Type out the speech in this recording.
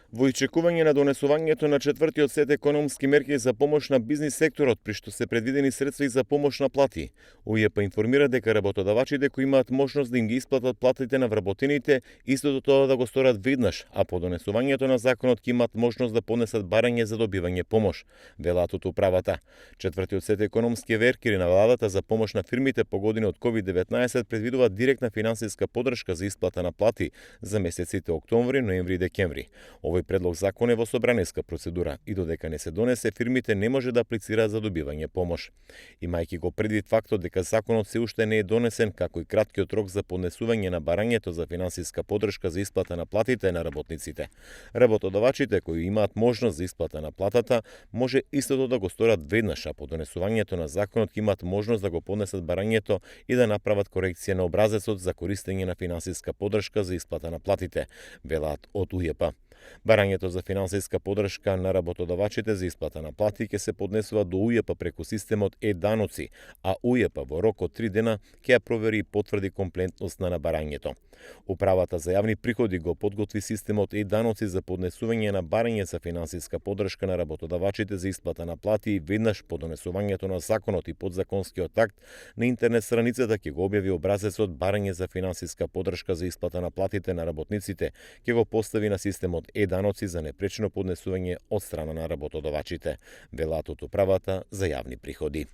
Во ичекување на донесувањето на четвртиот сет економски мерки за помош на бизнис секторот, при што се предвидени средства и за помош на плати, УЈП информира дека работодавачите кои имаат можност да им ги исплатат платите на вработените, истото тоа да го сторат веднаш, а по донесувањето на законот ќе имаат можност да поднесат барање за добивање помош, велат од управата. Четвртиот сет економски мерки на владата за помош на фирмите погодени од COVID-19 предвидува директна финансиска поддршка за исплата на плати за месеците октомври, ноември и декември. Овој предлог закон е во собраниска процедура и додека не се донесе, фирмите не може да аплицираат за добивање помош. Имајќи го предвид фактот дека законот се уште не е донесен, како и краткиот рок за поднесување на барањето за финансиска поддршка за исплата на платите на работниците, работодавачите кои имаат можност за исплата на платата може истото да го сторат веднаш, а по донесувањето на законот имаат можност да го поднесат барањето и да направат корекција на образецот за користење на финансиска поддршка за исплата на платите, велат од УЈП. Барањето за финансиска поддршка на работодавачите за исплата на плати ќе се поднесува до УЈП преку системот Е-даноци, а УЈП во рок од 3 дена ќе ја провери и потврди комплетност на барањето. Управата за јавни приходи го подготви системот Е-даноци за поднесување на барање за финансиска поддршка на работодавачите за исплата на плати и веднаш по донесувањето на законот и подзаконскиот акт на интернет страницата ќе го објави образецот барање за финансиска поддршка за исплата на платите на работниците, ќе го постави на системот Е-даноци за непречено поднесување од страна на работодавачите, велат од управата за јавни приходи.